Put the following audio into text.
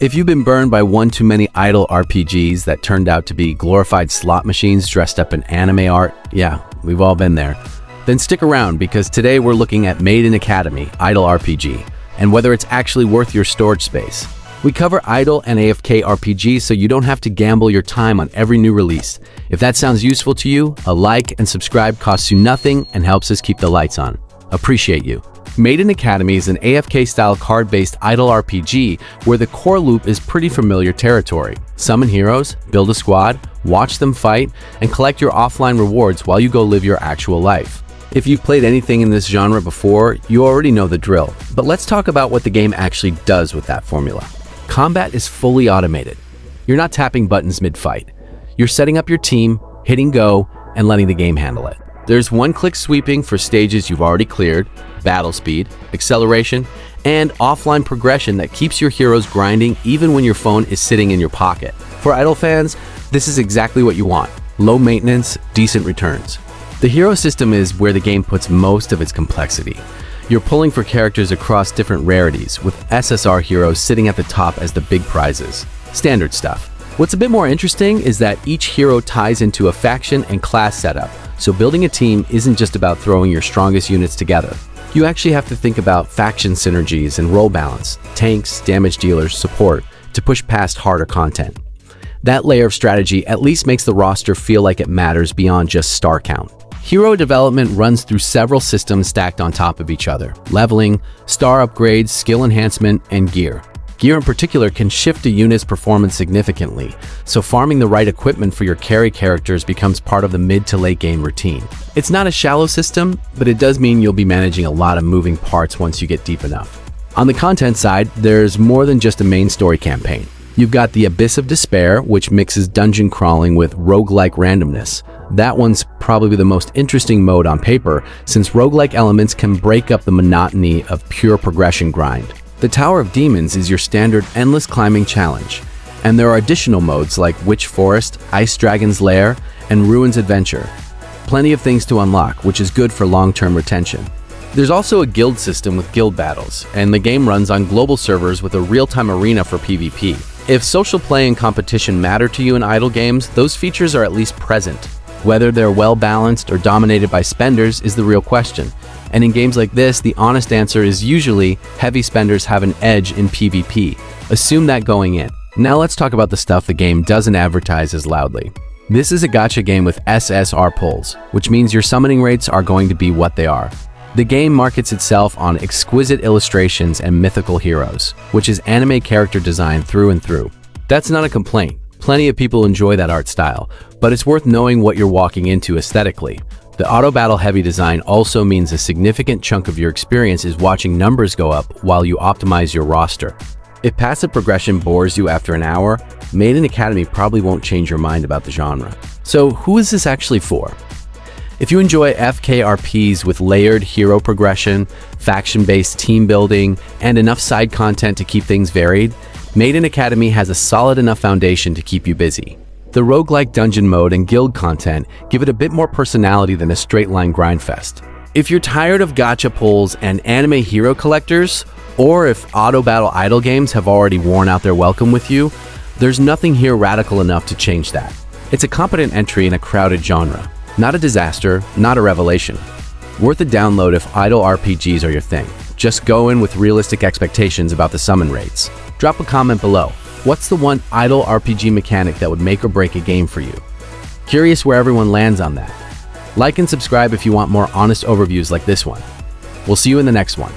If you've been burned by one too many idle RPGs that turned out to be glorified slot machines dressed up in anime art, yeah, we've all been there, then stick around because today we're looking at Maiden Academy Idle RPG and whether it's actually worth your storage space. We cover idle and AFK RPGs so you don't have to gamble your time on every new release. If that sounds useful to you, a like and subscribe costs you nothing and helps us keep the lights on. Appreciate you. Maiden Academy is an AFK-style card-based idle RPG where the core loop is pretty familiar territory. Summon heroes, build a squad, watch them fight, and collect your offline rewards while you go live your actual life. If you've played anything in this genre before, you already know the drill. But let's talk about what the game actually does with that formula. Combat is fully automated. You're not tapping buttons mid-fight. You're setting up your team, hitting go, and letting the game handle it. There's one-click sweeping for stages you've already cleared, battle speed, acceleration, and offline progression that keeps your heroes grinding even when your phone is sitting in your pocket. For idle fans, this is exactly what you want. Low maintenance, decent returns. The hero system is where the game puts most of its complexity. You're pulling for characters across different rarities, with SSR heroes sitting at the top as the big prizes. Standard stuff. What's a bit more interesting is that each hero ties into a faction and class setup, so building a team isn't just about throwing your strongest units together. You actually have to think about faction synergies and role balance, tanks, damage dealers, support, to push past harder content. That layer of strategy at least makes the roster feel like it matters beyond just star count. Hero development runs through several systems stacked on top of each other: leveling, star upgrades, skill enhancement, and gear. Gear in particular can shift a unit's performance significantly, so farming the right equipment for your carry characters becomes part of the mid to late game routine. It's not a shallow system, but it does mean you'll be managing a lot of moving parts once you get deep enough. On the content side, there's more than just a main story campaign. You've got the Abyss of Despair, which mixes dungeon crawling with roguelike randomness. That one's probably the most interesting mode on paper, since roguelike elements can break up the monotony of pure progression grind. The Tower of Demons is your standard endless climbing challenge, and there are additional modes like Witch Forest, Ice Dragon's Lair, and Ruins Adventure. Plenty of things to unlock, which is good for long-term retention. There's also a guild system with guild battles, and the game runs on global servers with a real-time arena for PvP. If social play and competition matter to you in idle games, those features are at least present. Whether they're well-balanced or dominated by spenders is the real question. And in games like this, the honest answer is usually heavy spenders have an edge in PvP. Assume that going in. Now let's talk about the stuff the game doesn't advertise as loudly. This is a gacha game with SSR pulls, which means your summoning rates are going to be what they are. The game markets itself on exquisite illustrations and mythical heroes, which is anime character design through and through. That's not a complaint. Plenty of people enjoy that art style, but it's worth knowing what you're walking into aesthetically. The auto-battle heavy design also means a significant chunk of your experience is watching numbers go up while you optimize your roster. If passive progression bores you after an hour, Maiden Academy probably won't change your mind about the genre. So who is this actually for? If you enjoy FKRPs with layered hero progression, faction-based team building, and enough side content to keep things varied, Maiden Academy has a solid enough foundation to keep you busy. The roguelike dungeon mode and guild content give it a bit more personality than a straight-line grindfest. If you're tired of gacha pulls and anime hero collectors, or if auto-battle idle games have already worn out their welcome with you, there's nothing here radical enough to change that. It's a competent entry in a crowded genre. Not a disaster, not a revelation. Worth a download if idle RPGs are your thing. Just go in with realistic expectations about the summon rates. Drop a comment below. What's the one idle RPG mechanic that would make or break a game for you? Curious where everyone lands on that. Like and subscribe if you want more honest overviews like this one. We'll see you in the next one.